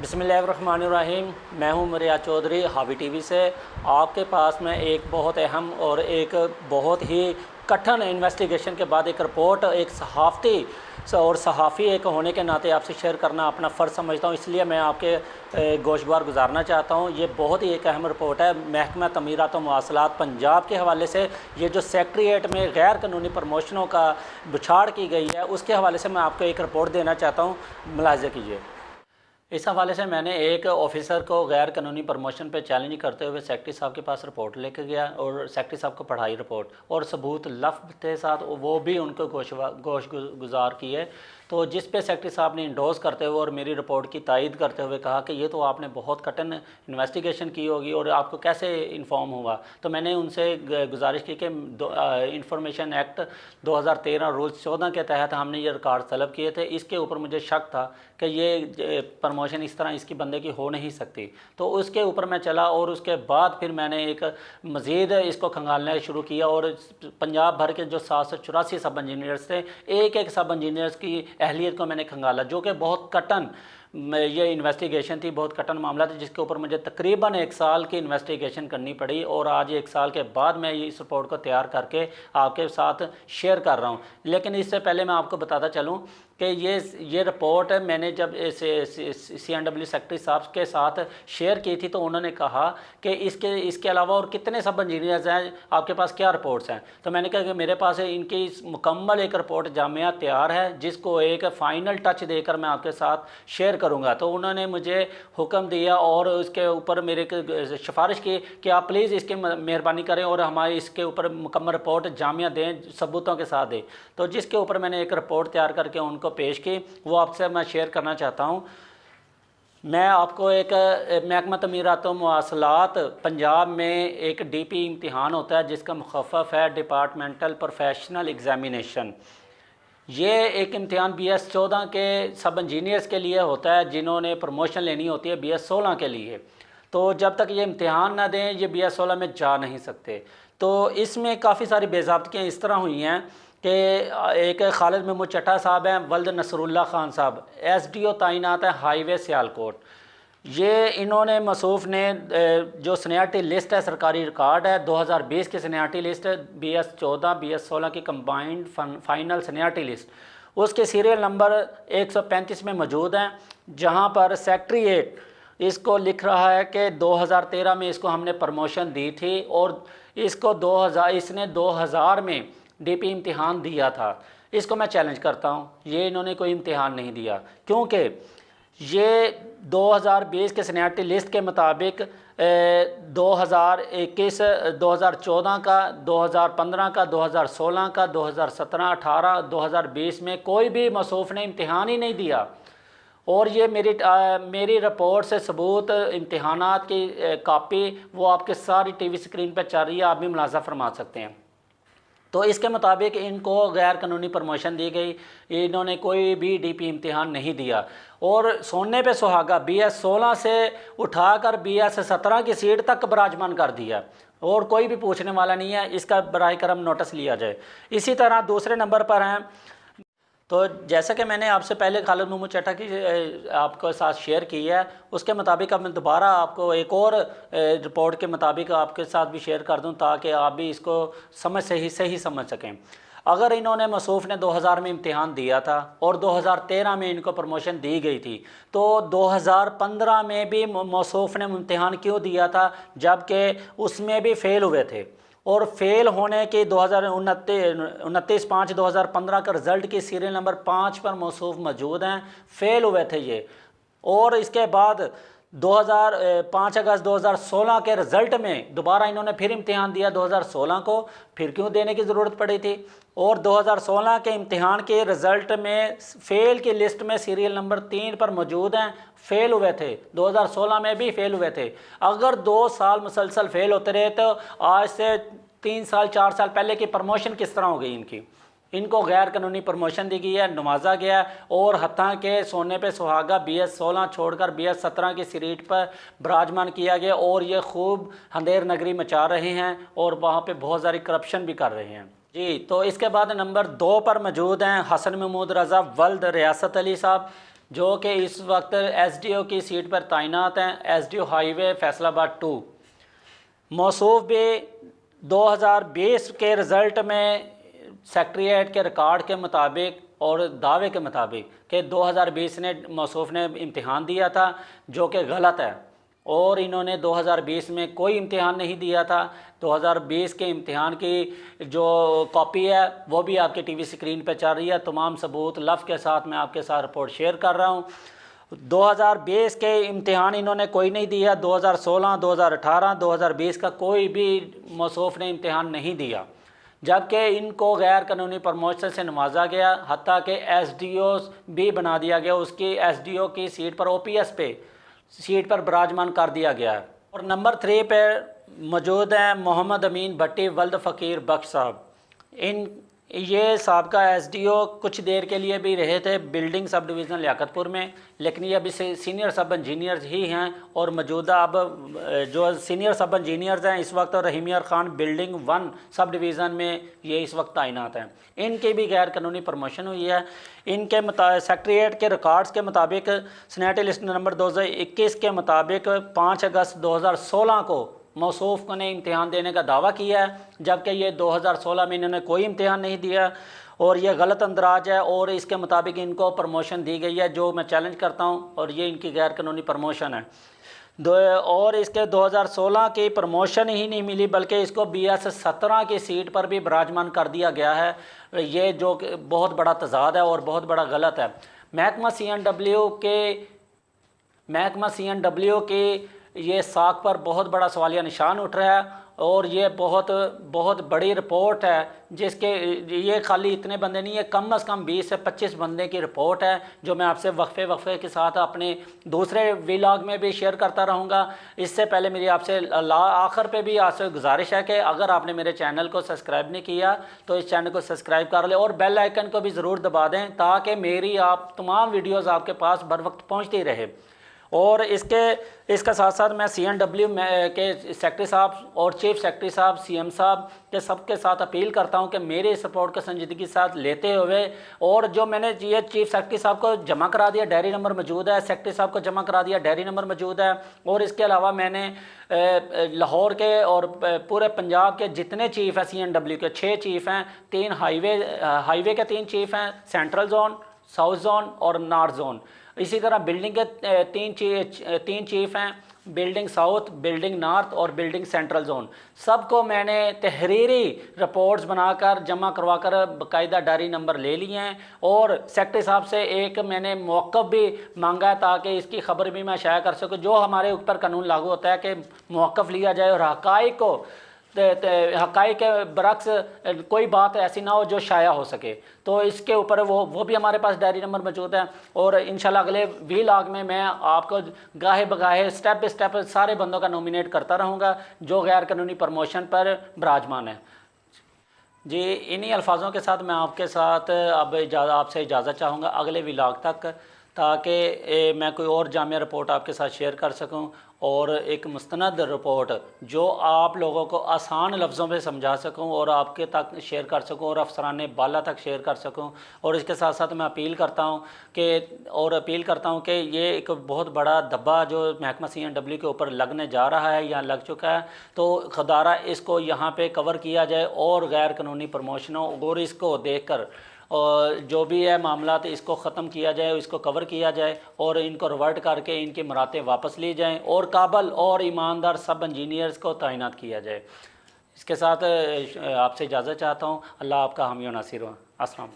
बिस्मिल्लाहिर्रहमानिर्रहीम। मैं हूं मरिया चौधरी हावी टीवी से। आपके पास में एक बहुत अहम और एक बहुत ही कठिन इन्वेस्टिगेशन के बाद एक रिपोर्ट एक सहाफ़ती और सहाफ़ी एक होने के नाते आपसे शेयर करना अपना फ़र्ज़ समझता हूं, इसलिए मैं आपके गोशवार गुजारना चाहता हूं। ये बहुत ही एक अहम रिपोर्ट है। महकमा तमीरात व मवासलात पंजाब के हवाले से ये जो सेक्रेटेरिएट में गैर कानूनी प्रमोशनों का बुछाड़ की गई है उसके हवाले से मैं आपको एक रिपोर्ट देना चाहता हूँ, मुलाहिज़ा कीजिए। इस हवाले से मैंने एक ऑफिसर को गैर कानूनी प्रमोशन पे चैलेंज करते हुए सेक्रेटरी साहब के पास रिपोर्ट लेके गया और सेक्रेटरी साहब को पढ़ाई रिपोर्ट और सबूत लफ्ज़ के साथ वो भी उनको गोश गुजार किए। तो जिस पे सेक्रेटरी साहब ने इंडोर्स करते हुए और मेरी रिपोर्ट की तायद करते हुए कहा कि ये तो आपने बहुत कठिन इन्वेस्टिगेशन की होगी और आपको कैसे इन्फॉर्म हुआ। तो मैंने उनसे गुजारिश की कि इंफॉर्मेशन एक्ट 2013 रूल्स 14 के तहत हमने ये रिकॉर्ड तलब किए थे। इसके ऊपर मुझे शक था कि ये प्रमोशन इस तरह इसकी बंदे की हो नहीं सकती। तो उसके ऊपर मैं चला और उसके बाद फिर मैंने एक मज़ीद इसको खंगालना शुरू किया और पंजाब भर के जो 784 सब इंजीनियर्स थे, एक एक सब इंजीनियर्स की अहलियत को मैंने खंगाला, जो कि बहुत कठिन ये इन्वेस्टिगेशन थी, बहुत कठिन मामला था जिसके ऊपर मुझे तकरीबन 1 साल की इन्वेस्टिगेशन करनी पड़ी। और आज 1 साल के बाद मैं इस रिपोर्ट को तैयार करके आपके साथ शेयर कर रहा हूँ। लेकिन इससे पहले मैं आपको बताता चलूँ कि ये रिपोर्ट मैंने जब CNW सेक्रेटरी साहब के साथ शेयर की थी तो उन्होंने कहा कि इसके अलावा और कितने सब इंजीनियर्स हैं, आपके पास क्या रिपोर्ट्स हैं। तो मैंने कहा कि मेरे पास इनकी मुकम्मल एक रिपोर्ट जामिया तैयार है जिसको एक फ़ाइनल टच देकर मैं आपके साथ शेयर करूंगा। तो उन्होंने मुझे हुक्म दिया और उसके ऊपर मेरे सिफारिश की कि आप प्लीज़ इसकी मेहरबानी करें और हमारी इसके ऊपर मुकम्मल रिपोर्ट जामिया दें, सबूतों के साथ दें। तो जिसके ऊपर मैंने एक रिपोर्ट तैयार करके उनको पेश की, वो आपसे मैं शेयर करना चाहता हूँ। मैं आपको एक महकमा तमीरात व मवासलात पंजाब में एक DP इम्तिहान होता है जिसका मुखफ़फ़ है डिपार्टमेंटल प्रोफेशनल एग्ज़ामिनेशन। ये एक इम्तिहान BS 14 के सब इंजीनियर्स के लिए होता है जिन्होंने प्रमोशन लेनी होती है BS 16 के लिए। तो जब तक ये इम्तिहान ना दें ये BS 16 में जा नहीं सकते। तो इसमें काफ़ी सारी बेज़ाब्तियाँ इस तरह हुई हैं कि एक खालिद महमूद चट्टा साहब हैं, वल्द नसरुल्लाह खान साहब SDO तैनात है हाईवे सियालकोट। ये इन्होंने मसूफ़ ने जो सीनियरिटी लिस्ट है, सरकारी रिकॉर्ड है 2020 की सीनियरिटी लिस्ट है, BS 14 BS 16 की कंबाइंड फाइनल सीनियरिटी लिस्ट, उसके सीरियल नंबर 135 में मौजूद हैं, जहां पर सेक्रेटेरिएट इसको लिख रहा है कि 2013 में इसको हमने प्रमोशन दी थी और इसको 2000 में DP इम्तिहान दिया था। इसको मैं चैलेंज करता हूँ, ये इन्होंने कोई इम्तिहान नहीं दिया क्योंकि ये 2020 के सीनियरिटी लिस्ट के मुताबिक 2021, 2014 का, 2015 का, 2016 का, 2017, 18, 2020 में कोई भी मसूफ़ ने इम्तिहान ही नहीं दिया। और ये मेरी रिपोर्ट से सबूत, इम्तिहानात की कापी वो आपके सारी TV स्क्रीन पर चल रही है, आप भी मुलाज़ा फरमा सकते हैं। तो इसके मुताबिक इनको गैर कानूनी प्रमोशन दी गई, इन्होंने कोई भी DP इम्तिहान नहीं दिया और सोने पे सुहागा BS 16 से उठाकर BS 17 की सीट तक बराजमान कर दिया और कोई भी पूछने वाला नहीं है। इसका बराए करम नोटिस लिया जाए। इसी तरह दूसरे नंबर पर हैं, तो जैसा कि मैंने आपसे पहले खालिद महमूद चट्टा की आपके साथ शेयर की है, उसके मुताबिक अब मैं दोबारा आपको एक और रिपोर्ट के मुताबिक आपके साथ भी शेयर कर दूं ताकि आप भी इसको सही समझ सकें। अगर इन्होंने मसूफ़ ने 2000 में इम्तिहान दिया था और 2013 में इनको प्रमोशन दी गई थी, तो 2015 में भी मसूफ़ ने इम्तिहान क्यों दिया था जबकि उसमें भी फ़ेल हुए थे और फेल होने के 29/5/2015 का रिज़ल्ट की सीरियल नंबर 5 पर मौसूफ़ मौजूद हैं, फेल हुए थे ये। और इसके बाद 5 अगस्त 2016 के रिज़ल्ट में दोबारा इन्होंने फिर इम्तिहान दिया 2016 को, फिर क्यों देने की ज़रूरत पड़ी थी। और 2016 के इम्तिहान के रिज़ल्ट में फ़ेल की लिस्ट में सीरियल नंबर 3 पर मौजूद हैं, फ़ेल हुए थे, 2016 में भी फ़ेल हुए थे। अगर 2 साल मुसलसल फ़ेल होते रहे तो आज से 3 साल 4 साल पहले की प्रमोशन किस तरह हो गई इनकी। इनको गैर कानूनी प्रमोशन दी गई है, नवाजा गया और हत्ता के सोने पे सुहागा BS 16 छोड़कर BS 17 की सीट पर बराजमान किया गया और ये खूब अंधेर नगरी मचा रहे हैं और वहाँ पे बहुत सारी करप्शन भी कर रहे हैं जी। तो इसके बाद नंबर 2 पर मौजूद हैं हसन महमूद रज़ा वल्द रियासत अली साहब। जो कि इस वक्त एसडीओ की सीट पर तैनात हैं, एसडीओ हाईवे फैसलाबाद 2। मौसूफ भी 2020 के रिज़ल्ट में सेक्रेटेरिएट के रिकॉर्ड के मुताबिक और दावे के मुताबिक कि 2020 ने मौसूफ ने इम्तिहान दिया था, जो कि गलत है। और इन्होंने 2020 में कोई इम्तिहान नहीं दिया था। 2020 के इम्तिहान की जो कॉपी है वो भी आपके टीवी स्क्रीन पर चल रही है। तमाम सबूत लफ्ज़ के साथ मैं आपके साथ रिपोर्ट शेयर कर रहा हूँ। 2020 के इम्तिहान इन्होंने कोई नहीं दिया। 2016, 2018, 2020 का कोई भी मौसूफ ने इम्तिहान नहीं दिया, जबकि इनको गैर कानूनी प्रमोशन से नवाजा गया, हत्ता कि एसडीओ भी बना दिया गया। उसकी एसडीओ की सीट पर ओपीएस पे सीट पर विराजमान कर दिया गया है। और नंबर 3 पर मौजूद हैं मोहम्मद अमीन भट्टी वल्द फ़कीर बख्श साहब। ये साबका एसडीओ कुछ देर के लिए भी रहे थे बिल्डिंग सब डिवीज़न लियाकतपुर में, लेकिन ये अभी सीनियर सब इंजीनियर ही हैं। और मौजूदा अब जो सीनियर सब इंजीनियर्स हैं इस वक्त रहीमियर ख़ान बिल्डिंग 1 सब डिवीज़न में ये इस वक्त तैनात हैं। इनकी भी गैर कानूनी प्रमोशन हुई है। इनके सेक्रेटेरिएट के रिकॉर्ड्स के मुताबिक स्नैटी लिस्ट नंबर 2021 के मुताबिक 5 अगस्त 2016 को मौसूफ ने इम्तिहान देने का दावा किया है, जबकि ये 2016 में इन्होंने कोई इम्तिहान नहीं दिया और ये गलत अंदराज है। और इसके मुताबिक इनको प्रमोशन दी गई है, जो मैं चैलेंज करता हूँ, और ये इनकी गैर कानूनी प्रमोशन है। और इसके 2016 की प्रमोशन ही नहीं मिली, बल्कि इसको BS 17 की सीट पर भी विराजमान कर दिया गया है। ये जो बहुत बड़ा तजाद है और बहुत बड़ा गलत है। महकमा CNW के ये साख पर बहुत बड़ा सवालिया निशान उठ रहा है। और ये बहुत बड़ी रिपोर्ट है, जिसके ये खाली इतने बंदे नहीं है, कम अज़ कम 20 से 25 बंदे की रिपोर्ट है, जो मैं आपसे वक्फे के साथ अपने दूसरे व्लॉग में भी शेयर करता रहूँगा। इससे पहले मेरी आपसे आखिर पे भी आपसे गुजारिश है कि अगर आपने मेरे चैनल को सब्सक्राइब नहीं किया तो इस चैनल को सब्सक्राइब कर ले और बेल आइकन को भी ज़रूर दबा दें, ताकि मेरी तमाम वीडियोज़ आपके पास बर वक्त पहुँचती रहे। और इसका साथ साथ मैं CNW के सेक्रेटरी साहब और चीफ सेक्रेटरी साहब, CM साहब के सबके साथ अपील करता हूं कि मेरे इस रिपोर्ट को संजीदगी के साथ लेते हुए, और जो मैंने ये चीफ सेक्रेटरी साहब को जमा करा दिया, डायरी नंबर मौजूद है, सेक्रेटरी साहब को जमा करा दिया, डायरी नंबर मौजूद है। और इसके अलावा मैंने लाहौर के और पूरे पंजाब के जितने चीफ़ हैं CNW के 6 चीफ़ हैं, 3 हाईवे के 3 चीफ़ हैं, सेंट्रल जोन, साउथ जोन और नॉर्थ जोन। इसी तरह बिल्डिंग के 3 चीफ़ हैं, बिल्डिंग साउथ, बिल्डिंग नॉर्थ और बिल्डिंग सेंट्रल जोन। सबको मैंने तहरीरी रिपोर्ट्स बनाकर जमा करवाकर बाकायदा डायरी नंबर ले लिए हैं। और सेक्रेटरी साहब से एक मैंने मौक़िफ़ भी मांगा है, ताकि इसकी खबर भी मैं शाया कर सकूँ। जो हमारे ऊपर कानून लागू होता है कि मौक़िफ़ लिया जाए और हक़ाइक़ को हक़ाइक़ के बरक्स कोई बात ऐसी ना हो जो शाया हो सके, तो इसके ऊपर वो भी हमारे पास डायरी नंबर मौजूद है। और इंशाल्लाह अगले व्लॉग में मैं आपको गाहे बगाहे स्टेप बाय स्टेप सारे बंदों का नॉमिनेट करता रहूँगा जो गैर कानूनी प्रमोशन पर विराजमान है। जी, इन्हीं अल्फाजों के साथ मैं आपके साथ अब आपसे इजाज़त चाहूँगा अगले व्लॉग तक, ताकि मैं कोई और जामिया रिपोर्ट आपके साथ शेयर कर सकूं और एक मुस्तनद रिपोर्ट जो आप लोगों को आसान लफ्ज़ों में समझा सकूं और आपके तक शेयर कर सकूं और अफसराने बाला तक शेयर कर सकूं। और इसके साथ साथ मैं अपील करता हूं कि ये एक बहुत बड़ा धब्बा जो महकमा CNW के ऊपर लगने जा रहा है या लग चुका है, तो खुदारा इसको यहाँ पे कवर किया जाए और गैर कानूनी प्रमोशनों और इसको देखकर और जो भी है मामला तो इसको ख़त्म किया जाए, इसको कवर किया जाए और इनको रिवर्ट करके इनकी मरातें वापस ली जाएं और काबल और ईमानदार सब इंजीनियर्स को तैनात किया जाए। इसके साथ आपसे इजाज़त चाहता हूँ। अल्लाह आपका हामी व नासिर हो। अस्सलाम।